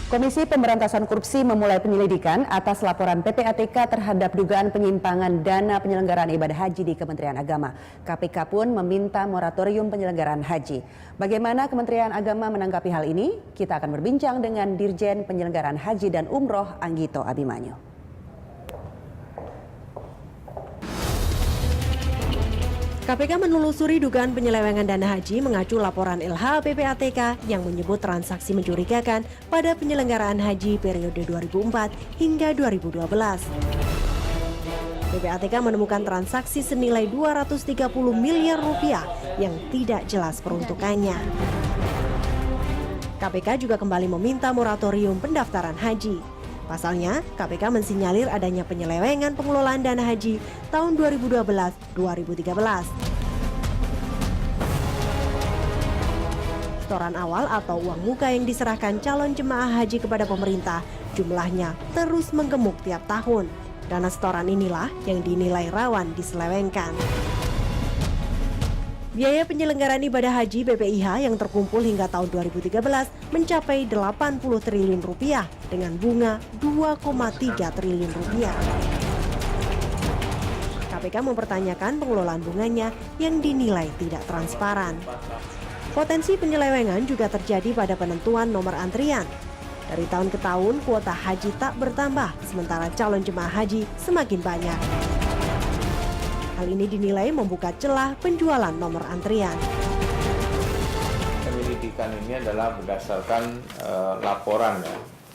Komisi Pemberantasan Korupsi memulai penyelidikan atas laporan PPATK terhadap dugaan penyimpangan dana penyelenggaraan ibadah haji di Kementerian Agama. KPK pun meminta moratorium penyelenggaraan haji. Bagaimana Kementerian Agama menanggapi hal ini? Kita akan berbincang dengan Dirjen Penyelenggaraan Haji dan Umroh Anggito Abimanyu. KPK menelusuri dugaan penyelewengan dana haji mengacu laporan LH PPATK yang menyebut transaksi mencurigakan pada penyelenggaraan haji periode 2004 hingga 2012. PPATK menemukan transaksi senilai 230 miliar rupiah yang tidak jelas peruntukannya. KPK juga kembali meminta moratorium pendaftaran haji. Pasalnya, KPK mensinyalir adanya penyelewengan pengelolaan dana haji tahun 2012-2013. Setoran awal atau uang muka yang diserahkan calon jemaah haji kepada pemerintah jumlahnya terus menggemuk tiap tahun. Dana setoran inilah yang dinilai rawan diselewengkan. Biaya penyelenggaraan ibadah haji BPIH yang terkumpul hingga tahun 2013 mencapai 80 triliun rupiah dengan bunga 2,3 triliun rupiah. KPK mempertanyakan pengelolaan bunganya yang dinilai tidak transparan. Potensi penyelewengan juga terjadi pada penentuan nomor antrian. Dari tahun ke tahun kuota haji tak bertambah, sementara calon jemaah haji semakin banyak. Hal ini dinilai membuka celah penjualan nomor antrian. Penyelidikan ini adalah berdasarkan laporan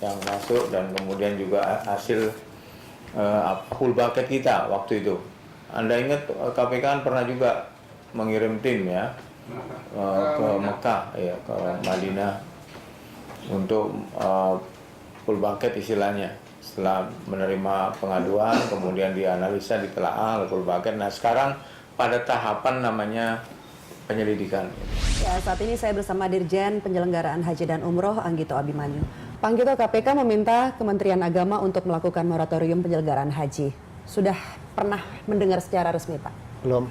yang masuk dan kemudian juga hasil full bucket kita waktu itu. Anda ingat KPK kan pernah juga mengirim tim ya ke Mekah, ya, ke Madinah untuk full bucket istilahnya. Setelah menerima pengaduan, kemudian dianalisa, ditelaah, full bucket. Nah sekarang pada tahapan namanya penyelidikan. Ya, saat ini saya bersama Dirjen Penyelenggaraan Haji dan Umroh Anggito Abimanyu. Pak Anggito, KPK meminta Kementerian Agama untuk melakukan moratorium penyelenggaraan haji. Sudah pernah mendengar secara resmi, Pak? Belum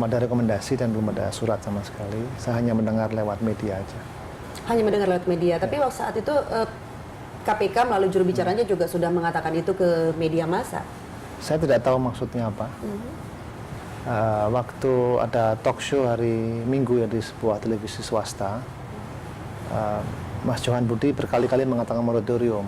ada rekomendasi dan belum ada surat sama sekali. Saya hanya mendengar lewat media aja. Hanya mendengar lewat media, tapi waktu saat itu KPK melalui juru bicaranya juga sudah mengatakan itu ke media massa. Saya tidak tahu maksudnya apa. Waktu ada talk show hari Minggu ya di sebuah televisi swasta, Mas Johan Budi berkali-kali mengatakan moratorium.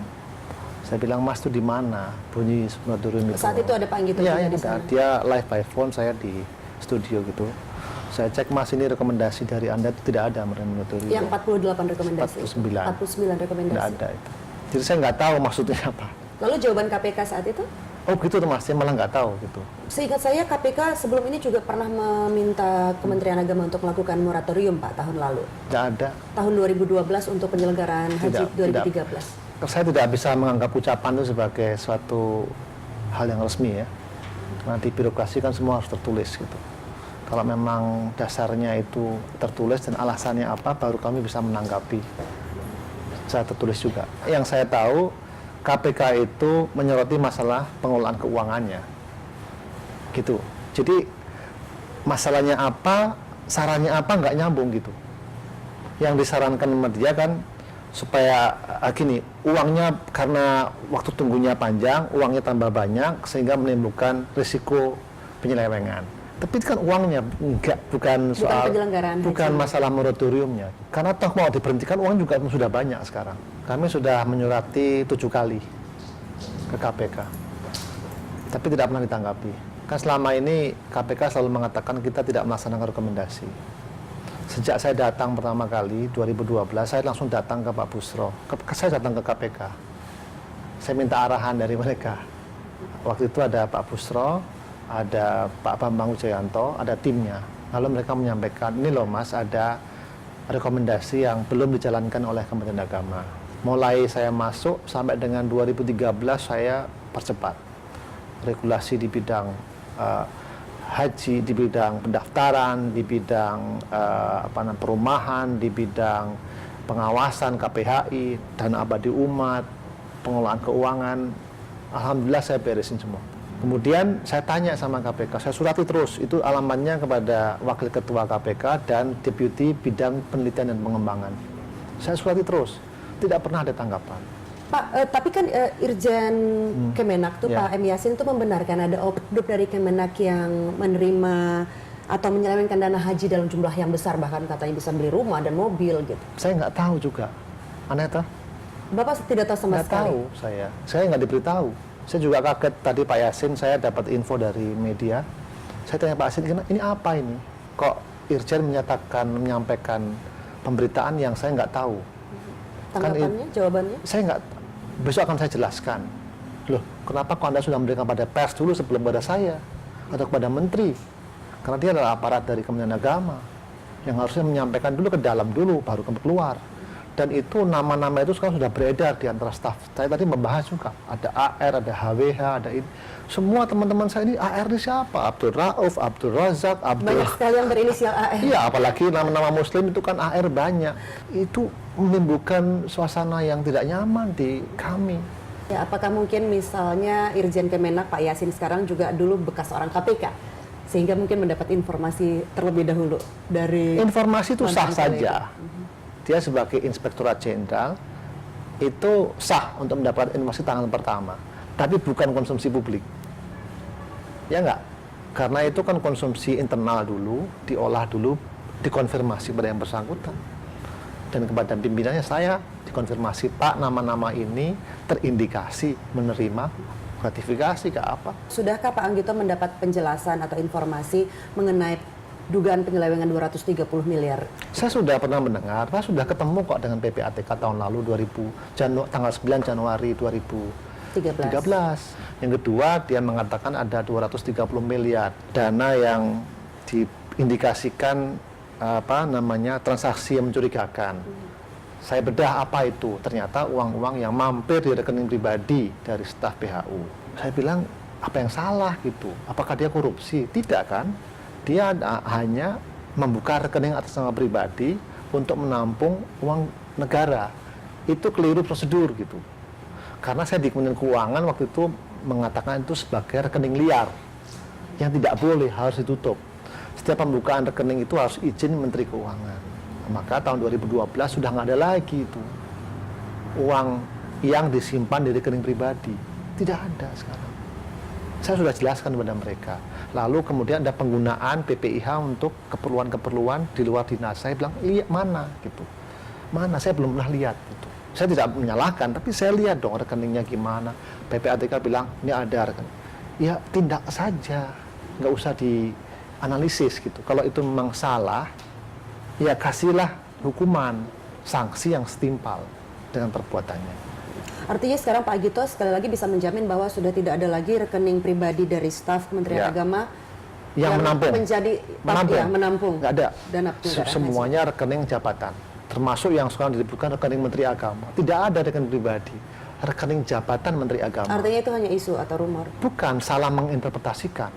Saya bilang, Mas itu di mana bunyi moratorium itu? Saat itu ada Pak Anggito ya, di sana. Dia live by phone, saya di studio gitu. Saya cek, Mas, ini rekomendasi dari Anda itu tidak ada moratorium. Yang 48 rekomendasi. 49 rekomendasi. Tidak ada itu. Jadi saya nggak tahu maksudnya apa. Lalu jawaban KPK saat itu? Oh gitu tuh Mas, saya malah nggak tahu gitu. Seingat saya KPK sebelum ini juga pernah meminta Kementerian Agama untuk melakukan moratorium Pak tahun lalu. Tidak ada. Tahun 2012 untuk penyelenggaraan haji 2013. Saya tidak bisa menganggap ucapan itu sebagai suatu hal yang resmi ya. Karena di birokrasi kan semua harus tertulis gitu. Kalau memang dasarnya itu tertulis dan alasannya apa, baru kami bisa menanggapi. Saya tertulis juga. Yang saya tahu, KPK itu menyoroti masalah pengelolaan keuangannya. Gitu. Jadi masalahnya apa, sarannya apa, nggak nyambung gitu. Yang disarankan sama dia kan supaya gini, uangnya karena waktu tunggunya panjang, uangnya tambah banyak sehingga menimbulkan risiko penyelewengan. Tapi itu kan uangnya, bukan soal bukan masalah moratoriumnya. Karena toh mau diberhentikan uang juga sudah banyak sekarang. Kami sudah menyurati 7 kali ke KPK, tapi tidak pernah ditanggapi. Kan selama ini KPK selalu mengatakan kita tidak melaksanakan rekomendasi. Sejak saya datang pertama kali 2012, saya langsung datang ke Pak Busro. Saya datang ke KPK. Saya minta arahan dari mereka. Waktu itu ada Pak Busro, ada Pak Bambang Wijoyanto, ada timnya. Lalu mereka menyampaikan, ini loh Mas, ada rekomendasi yang belum dijalankan oleh Kementerian Agama. Mulai saya masuk sampai dengan 2013 saya percepat. Regulasi di bidang haji, di bidang pendaftaran, di bidang perumahan, di bidang pengawasan KPHI, dana abadi umat, pengelolaan keuangan. Alhamdulillah saya beresin semua. Kemudian saya tanya sama KPK, saya surati terus, itu alamatnya kepada Wakil Ketua KPK dan Deputi Bidang Penelitian dan Pengembangan. Saya surati terus, Tidak pernah ada tanggapan. Pak, tapi kan Irjen Kemenak tuh Pak M. Yasin tuh membenarkan ada oknum dari Kemenak yang menerima atau menyelewengkan dana haji dalam jumlah yang besar, bahkan katanya bisa beli rumah dan mobil gitu. Saya nggak tahu juga, aneh toh? Bapak tidak tahu sama Nggak sekali? tahu saya nggak diberitahu. Saya juga kaget tadi Pak Yasin, saya dapat info dari media. Saya tanya Pak Yasin, ini apa ini? Kok Irjen menyampaikan pemberitaan yang saya nggak tahu? Tanggapannya, jawabannya? Saya nggak, besok akan saya jelaskan. Loh, kenapa kok Anda sudah memberikan pada pers dulu sebelum pada saya? Atau kepada menteri? Karena dia adalah aparat dari Kementerian Agama yang harusnya menyampaikan dulu ke dalam dulu, baru keluar. Dan itu nama-nama itu sekarang sudah beredar di antara staf. Saya tadi membahas juga, ada AR, ada HWH, ada ini. Semua teman-teman saya ini AR ini siapa? Abdul Rauf, Abdul Razak, Abdul... Banyak sekali yang berinisial AR. Iya, apalagi nama-nama muslim itu kan AR banyak. Itu menimbulkan suasana yang tidak nyaman di kami. Ya, apakah mungkin misalnya Irjen Kemenak Pak Yasin sekarang juga dulu bekas orang KPK? Sehingga mungkin mendapat informasi terlebih dahulu dari... Informasi itu sah mantan saja. Dia sebagai Inspektorat Jenderal itu sah untuk mendapatkan informasi tangan pertama, tapi bukan konsumsi publik. Ya enggak? Karena itu kan konsumsi internal dulu, diolah dulu, dikonfirmasi pada yang bersangkutan. Dan kepada pimpinannya saya dikonfirmasi, Pak, nama-nama ini terindikasi menerima gratifikasi ke apa? Sudahkah Pak Anggito mendapat penjelasan atau informasi mengenai dugaan penyelewengan 230 miliar? Saya sudah pernah mendengar, saya sudah ketemu kok dengan PPATK tahun lalu tanggal 9 Januari 2013. Yang kedua, dia mengatakan ada 230 miliar dana yang diindikasikan transaksi yang mencurigakan. Saya bedah apa itu, ternyata uang-uang yang mampir di rekening pribadi dari staf PHU. Saya bilang, apa yang salah gitu? Apakah dia korupsi? Tidak kan? Dia hanya membuka rekening atas nama pribadi untuk menampung uang negara. Itu keliru prosedur gitu. Karena saya di Kementerian Keuangan waktu itu mengatakan itu sebagai rekening liar yang tidak boleh, harus ditutup. Setiap pembukaan rekening itu harus izin Menteri Keuangan. Maka tahun 2012 sudah nggak ada lagi itu uang yang disimpan di rekening pribadi. Tidak ada sekarang. Saya sudah jelaskan kepada mereka. Lalu kemudian ada penggunaan PPIH untuk keperluan-keperluan di luar dinas. Saya bilang, lihat mana gitu. Mana, saya belum pernah lihat gitu. Saya tidak menyalahkan, tapi saya lihat dong rekeningnya gimana. PPATK bilang, ini ada rekening. Ya tindak saja, nggak usah dianalisis gitu. Kalau itu memang salah, ya kasihlah hukuman, sanksi yang setimpal dengan perbuatannya. Artinya sekarang Pak Anggito sekali lagi bisa menjamin bahwa sudah tidak ada lagi rekening pribadi dari staf Kementerian Agama yang menampung nggak ada. Dana Semuanya rekening jabatan, termasuk yang sekarang disebutkan rekening Menteri Agama. Tidak ada rekening pribadi, rekening jabatan Menteri Agama. Artinya itu hanya isu atau rumor? Bukan, salah menginterpretasikan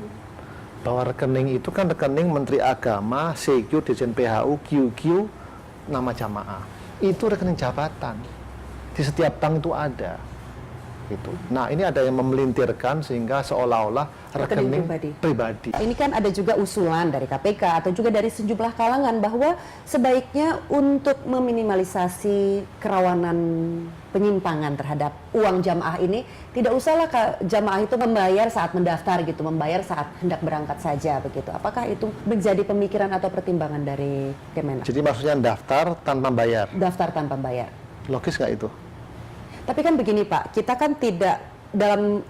bahwa rekening itu kan rekening Menteri Agama, CQ, Dirjen PHU, QQ, nama jamaah. Itu rekening jabatan. Di setiap bank itu ada. Gitu. Nah, ini ada yang memelintirkan sehingga seolah-olah rekening pribadi. Ini kan ada juga usulan dari KPK atau juga dari sejumlah kalangan bahwa sebaiknya untuk meminimalisasi kerawanan penyimpangan terhadap uang jamaah ini, tidak usahlah jamaah itu membayar saat mendaftar gitu, membayar saat hendak berangkat saja begitu. Apakah itu menjadi pemikiran atau pertimbangan dari Kemenak? Jadi maksudnya daftar tanpa bayar? Daftar tanpa bayar. Logis nggak itu? Tapi kan begini Pak, kita kan tidak dalam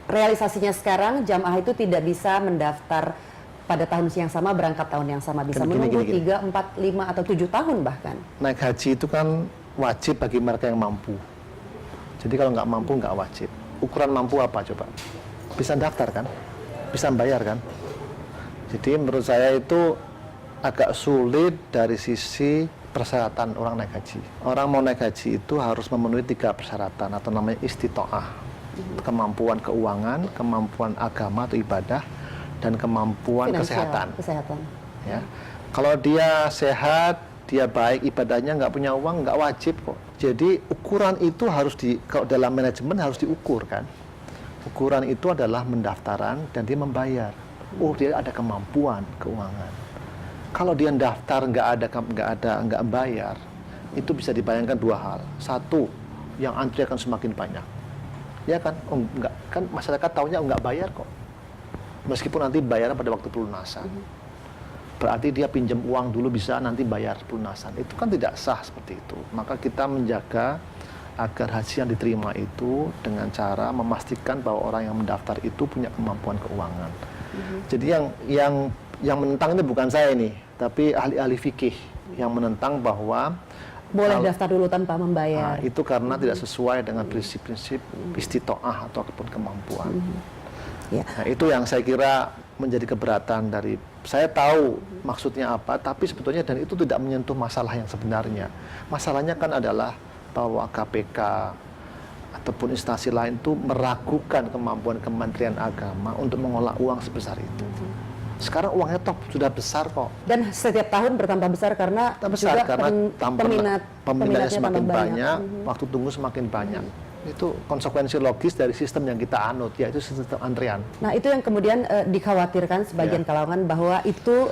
realisasinya sekarang jamaah itu tidak bisa mendaftar pada tahun yang sama, berangkat tahun yang sama, bisa menunggu 3, 4, 5 atau 7 tahun bahkan. Naik haji itu kan wajib bagi mereka yang mampu. Jadi kalau nggak mampu nggak wajib. Ukuran mampu apa coba? Bisa daftar kan? Bisa bayar kan? Jadi menurut saya itu agak sulit dari sisi persyaratan orang naik haji. Orang mau naik haji itu harus memenuhi 3 persyaratan atau namanya istitoah. Kemampuan keuangan, kemampuan agama atau ibadah, dan kemampuan kesehatan. Ya. Kalau dia sehat, dia baik, ibadahnya nggak punya uang, nggak wajib kok. Jadi ukuran itu harus kalau dalam manajemen harus diukur kan. Ukuran itu adalah mendaftaran dan dia membayar. Oh, dia ada kemampuan keuangan. Kalau dia daftar nggak bayar, itu bisa dibayangkan dua hal. Satu, yang antri akan semakin banyak. Ya kan? Oh, enggak, kan masyarakat taunya enggak bayar kok. Meskipun nanti bayar pada waktu pelunasan. Berarti dia pinjam uang dulu bisa nanti bayar pelunasan. Itu kan tidak sah seperti itu. Maka kita menjaga agar haji yang diterima itu dengan cara memastikan bahwa orang yang mendaftar itu punya kemampuan keuangan. Jadi yang menentang ini bukan saya ini, tapi ahli-ahli fikih yang menentang bahwa boleh daftar dulu tanpa membayar. Itu karena tidak sesuai dengan prinsip-prinsip istitoah ataupun kemampuan. Nah, itu yang saya kira menjadi keberatan dari, saya tahu maksudnya apa, tapi sebetulnya dan itu tidak menyentuh masalah yang sebenarnya. Masalahnya kan adalah bahwa KPK ataupun instansi lain itu meragukan kemampuan Kementerian Agama untuk mengolah uang sebesar itu. Sekarang uangnya toh sudah besar kok. Dan setiap tahun bertambah besar karena peminatnya semakin banyak, waktu tunggu semakin banyak. Itu konsekuensi logis dari sistem yang kita anut, yaitu sistem antrian. Nah, itu yang kemudian dikhawatirkan sebagian kalangan bahwa itu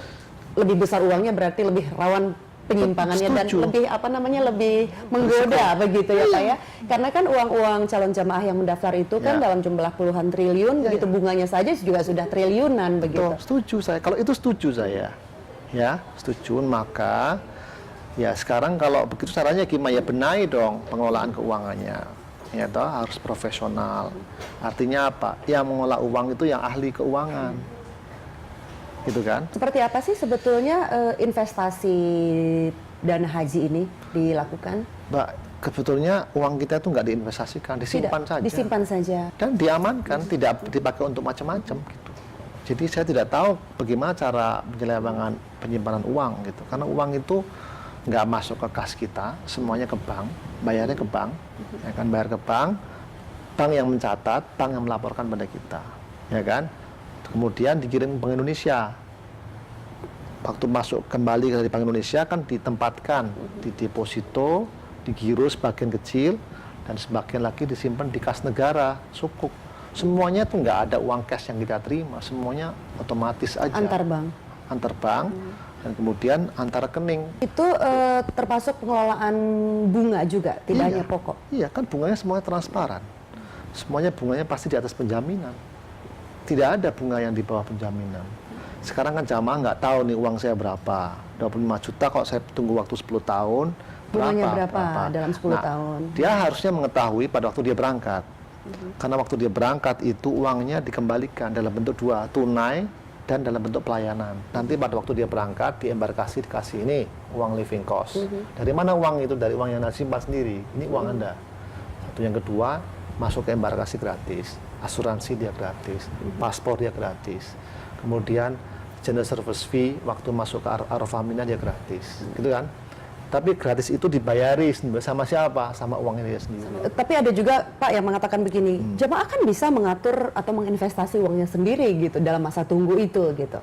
lebih besar uangnya berarti lebih rawan penyimpangannya dan lebih menggoda begitu ya Pak ya. Karena kan uang-uang calon jamaah yang mendaftar itu kan dalam jumlah puluhan triliun, begitu bunganya saja juga sudah triliunan begitu. Setuju saya. Kalau itu setuju saya. Ya, setuju. Maka ya sekarang kalau begitu caranya gimana, ya benahi dong pengelolaan keuangannya. Ya toh harus profesional. Artinya apa? Yang mengolah uang itu yang ahli keuangan. Gitu kan? Seperti apa sih sebetulnya investasi dana haji ini dilakukan? Mbak, sebetulnya uang kita itu nggak diinvestasikan, disimpan saja. Disimpan saja. Dan diamankan, tidak dipakai untuk macam-macam gitu. Jadi saya tidak tahu bagaimana cara penyelewengan penyimpanan uang gitu. Karena uang itu nggak masuk ke kas kita, semuanya ke bank, bayarnya ke bank, ya kan, bayar ke bank yang mencatat, bank yang melaporkan pada kita, ya kan. Kemudian dikirim ke Bank Indonesia. Waktu masuk kembali dari Bank Indonesia kan ditempatkan di deposito, digiro sebagian kecil, dan sebagian lagi disimpan di kas negara, sukuk. Semuanya tuh nggak ada uang cash yang kita terima, semuanya otomatis aja. Antar bank. Antar bank, dan kemudian antar rekening. Itu termasuk pengelolaan bunga juga, tidak hanya pokok? Iya, kan bunganya semuanya transparan. Semuanya bunganya pasti di atas penjaminan. Tidak ada bunga yang di bawah penjaminan. Sekarang kan jamaah nggak tahu nih uang saya berapa. 25 juta kok saya tunggu waktu 10 tahun. Bunganya berapa dalam 10 tahun? Dia harusnya mengetahui pada waktu dia berangkat. Karena waktu dia berangkat itu uangnya dikembalikan dalam bentuk dua, tunai dan dalam bentuk pelayanan. Nanti pada waktu dia berangkat di embarkasi dikasih ini uang living cost. Dari mana uang itu? Dari uang yang Anda simpan sendiri. Ini uang Anda. Satu, yang kedua, masuk ke embarkasi gratis. Asuransi dia gratis, paspor dia gratis, kemudian general service fee waktu masuk ke Arafah Mina dia gratis, gitu kan? Tapi gratis itu dibayari sama siapa? Sama uang ini sendiri. Tapi ada juga Pak yang mengatakan begini, jamaah kan bisa mengatur atau menginvestasi uangnya sendiri gitu dalam masa tunggu itu gitu.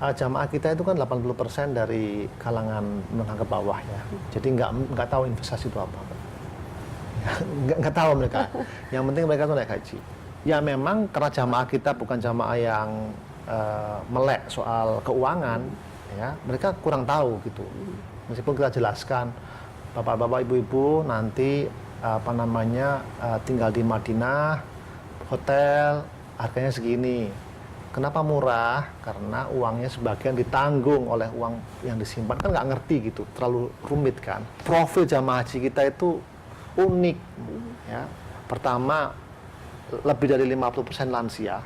Jamaah kita itu kan 80% dari kalangan menengah ke bawah ya, jadi nggak tahu investasi itu apa. Nggak tahu mereka. Yang penting mereka tuh naik haji. Ya memang karena jamaah kita bukan jamaah yang melek soal keuangan, ya mereka kurang tahu gitu. Meskipun kita jelaskan, bapak-bapak, ibu-ibu nanti tinggal di Madinah, hotel harganya segini. Kenapa murah? Karena uangnya sebagian ditanggung oleh uang yang disimpan. Kan nggak ngerti gitu, terlalu rumit kan. Profil jamaah haji kita itu unik, ya. Pertama, lebih dari 50% lansia,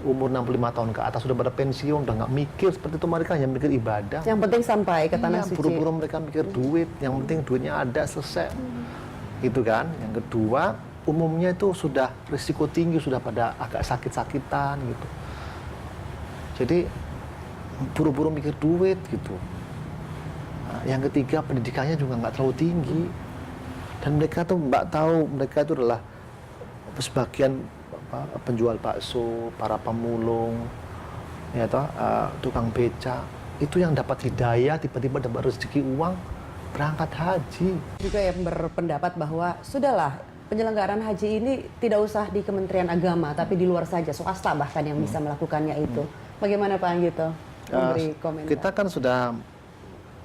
umur 65 tahun ke atas, sudah pada pensiun, udah nggak mikir seperti itu, mereka hanya mikir ibadah. Yang penting sampai ke tanah suci. Buru-buru mereka mikir duit, yang penting duitnya ada, selesai. Gitu kan. Yang kedua, umumnya itu sudah risiko tinggi, sudah pada agak sakit-sakitan gitu. Jadi buru-buru mikir duit gitu. Nah, yang ketiga, pendidikannya juga nggak terlalu tinggi. Dan mereka tuh mbak tahu, mereka itu adalah sebagian penjual bakso, para pemulung, ya toh, tukang beca, itu yang dapat hidayah, tiba-tiba dapat rezeki uang, berangkat haji. Juga yang berpendapat bahwa sudahlah penyelenggaraan haji ini tidak usah di Kementerian Agama, tapi di luar saja, swasta bahkan yang bisa melakukannya itu. Bagaimana Pak Anggito memberi komentar? Kita kan sudah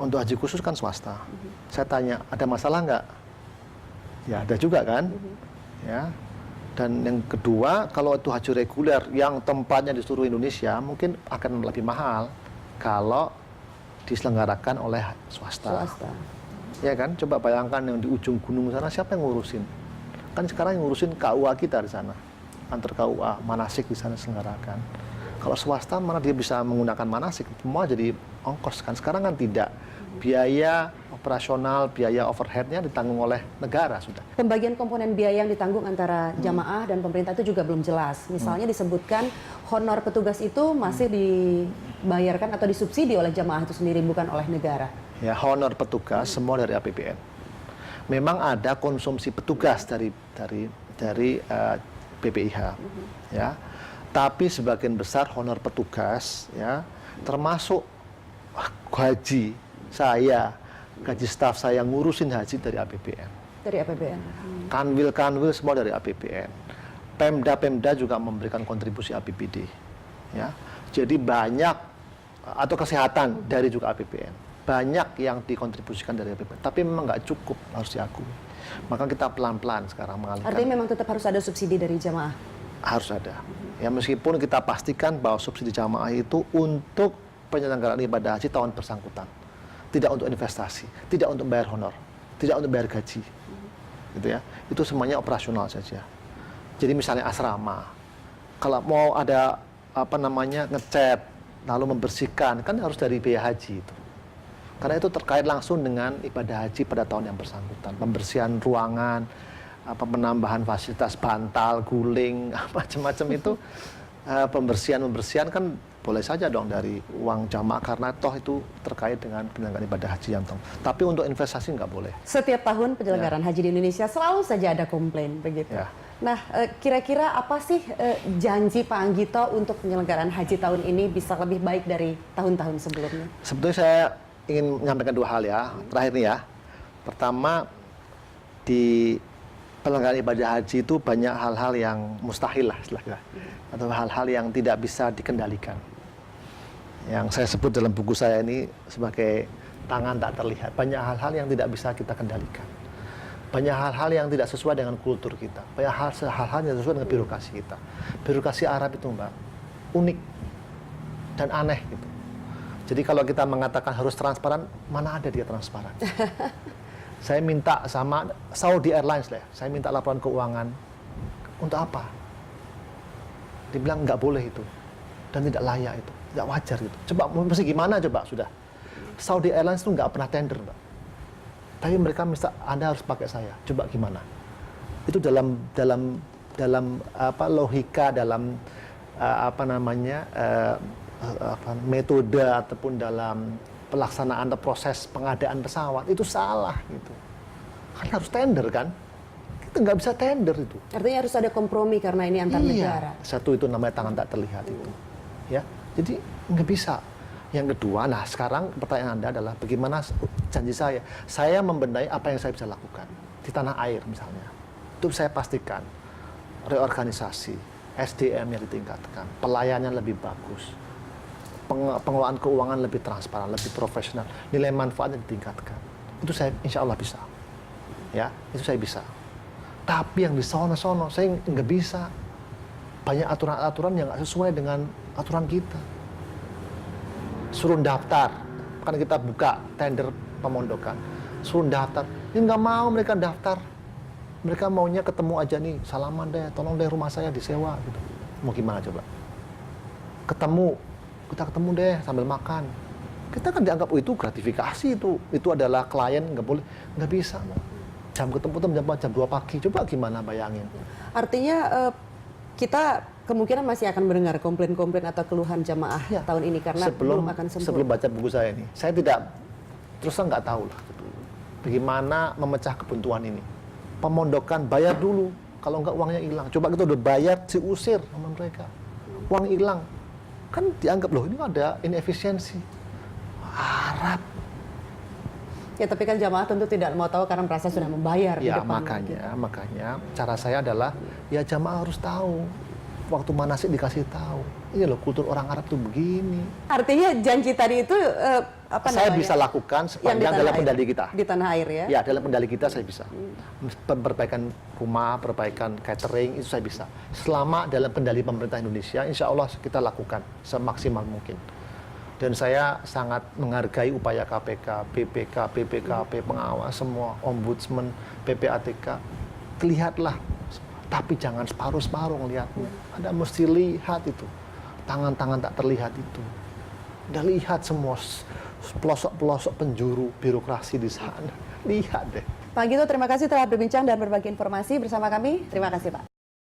Untuk haji khusus kan swasta. Saya tanya, ada masalah nggak? Ya ada juga kan. Ya. Dan yang kedua, kalau itu haji reguler yang tempatnya di seluruh Indonesia mungkin akan lebih mahal kalau diselenggarakan oleh swasta. Ya kan, coba bayangkan yang di ujung gunung sana siapa yang ngurusin? Kan sekarang yang ngurusin KUA kita di sana. Antar KUA, manasik di sana diselenggarakan. Kalau swasta mana dia bisa menggunakan manasik, semua jadi ongkos kan. Sekarang kan tidak. Biaya operasional, biaya overheadnya ditanggung oleh negara sudah. Pembagian komponen biaya yang ditanggung antara jamaah dan pemerintah itu juga belum jelas. Misalnya disebutkan honor petugas itu masih dibayarkan atau disubsidi oleh jamaah itu sendiri, bukan oleh negara. Ya, honor petugas semua dari APBN. Memang ada konsumsi petugas dari BPIH, ya. Tapi sebagian besar honor petugas, ya, termasuk gaji saya, gaji staf saya ngurusin haji dari APBN. Dari APBN. Kanwil semua dari APBN. Pemda juga memberikan kontribusi APBD, ya. Jadi banyak, atau kesehatan dari juga APBN. Banyak yang dikontribusikan dari APBN. Tapi memang nggak cukup, harus diakui. Maka kita pelan-pelan sekarang mengalihkan. Artinya memang tetap harus ada subsidi dari jamaah? Harus ada. Ya meskipun kita pastikan bahwa subsidi jamaah itu untuk penyelenggaraan ibadah haji tahun bersangkutan. Tidak untuk investasi, tidak untuk bayar honor, tidak untuk bayar gaji. Gitu ya. Itu semuanya operasional saja. Jadi misalnya asrama, kalau mau ada ngecat, lalu membersihkan, kan harus dari biaya haji itu. Karena itu terkait langsung dengan ibadah haji pada tahun yang bersangkutan. Pembersihan ruangan, penambahan fasilitas bantal, guling, macam-macam itu. Pembersihan kan boleh saja dong dari uang jamaah karena toh itu terkait dengan penyelenggaraan ibadah haji yang toh. Tapi untuk investasi nggak boleh. Setiap tahun penyelenggaraan haji di Indonesia selalu saja ada komplain begitu. Ya. Nah, kira-kira apa sih janji Pak Anggito untuk penyelenggaraan haji tahun ini bisa lebih baik dari tahun-tahun sebelumnya? Sebetulnya saya ingin menyampaikan dua hal ya, terakhir nih ya. Pertama, di penyelenggaraan ibadah haji itu banyak hal-hal yang mustahil lah istilahnya, atau hal-hal yang tidak bisa dikendalikan. Yang saya sebut dalam buku saya ini sebagai tangan tak terlihat. Banyak hal-hal yang tidak bisa kita kendalikan. Banyak hal-hal yang tidak sesuai dengan kultur kita. Banyak hal-hal yang sesuai dengan birokrasi kita. Birokrasi Arab itu Mbak, unik dan aneh gitu. Jadi kalau kita mengatakan harus transparan, mana ada dia transparan? Saya minta sama Saudi Airlines lah, saya minta laporan keuangan. Untuk apa? Dibilang nggak boleh itu. Dan tidak layak itu. Tidak wajar gitu. Coba, mesti gimana coba sudah. Saudi Airlines itu nggak pernah tender, Mbak. Tapi mereka minta, Anda harus pakai saya. Coba gimana? Itu dalam logika, dalam metode ataupun dalam pelaksanaan atau proses pengadaan pesawat itu salah gitu. Kan harus tender kan? Kita nggak bisa tender itu. Artinya harus ada kompromi karena ini antar negara. Satu itu namanya tangan tak terlihat itu. Ya, jadi nggak bisa. Yang kedua, nah sekarang pertanyaan Anda adalah bagaimana janji saya? Saya membenahi apa yang saya bisa lakukan di tanah air misalnya. Itu saya pastikan reorganisasi, SDM-nya ditingkatkan, pelayanan lebih bagus. Pengelolaan keuangan lebih transparan, lebih profesional, nilai manfaatnya ditingkatkan. Itu saya insya Allah bisa. Ya, itu saya bisa. Tapi yang di sono-sono saya nggak bisa. Banyak aturan-aturan yang nggak sesuai dengan aturan kita. Suruh daftar, kan kita buka tender pemondokan. Suruh daftar, ini nggak mau mereka daftar. Mereka maunya ketemu aja nih, salaman deh, tolong deh rumah saya disewa gitu. Mau gimana coba? Kita ketemu deh sambil makan. Kita kan dianggap itu gratifikasi itu adalah klien, nggak bisa. Jam ketemu jam 2 pagi, coba gimana bayangin. Artinya kita kemungkinan masih akan mendengar komplain-komplain atau keluhan jamaah tahun ini karena belum akan sempurna. Sebelum baca buku saya ini, saya tidak terus nggak tahu lah bagaimana memecah kebuntuan ini. Pemondokan bayar dulu, kalau nggak uangnya hilang. Coba kita udah bayar, diusir sama mereka, uang hilang. Kan dianggap loh ini ada inefisiensi. Arab. Ya tapi kan jamaah tentu tidak mau tahu karena merasa sudah membayar. Ya di depan makanya cara saya adalah ya jamaah harus tahu waktu manasik dikasih tahu. Ini loh kultur orang Arab tuh begini. Artinya janji tadi itu apa Saya namanya? bisa lakukan Yang di sepanjang tanah dalam air. kendali kita. Di tanah air ya? Ya, dalam kendali kita saya bisa. Perbaikan rumah, perbaikan catering, itu saya bisa. Selama dalam kendali pemerintah Indonesia, insya Allah kita lakukan semaksimal mungkin. Dan saya sangat menghargai upaya KPK, BPK, BPKP, pengawas semua, Ombudsman, PPATK. Lihatlah, tapi jangan separuh-separuh ngelihatnya. Anda mesti lihat itu. Tangan-tangan tak terlihat itu. Anda lihat semua pelosok-pelosok penjuru birokrasi di sana. Lihat deh. Pak Gito, terima kasih telah berbincang dan berbagi informasi bersama kami. Terima kasih, Pak.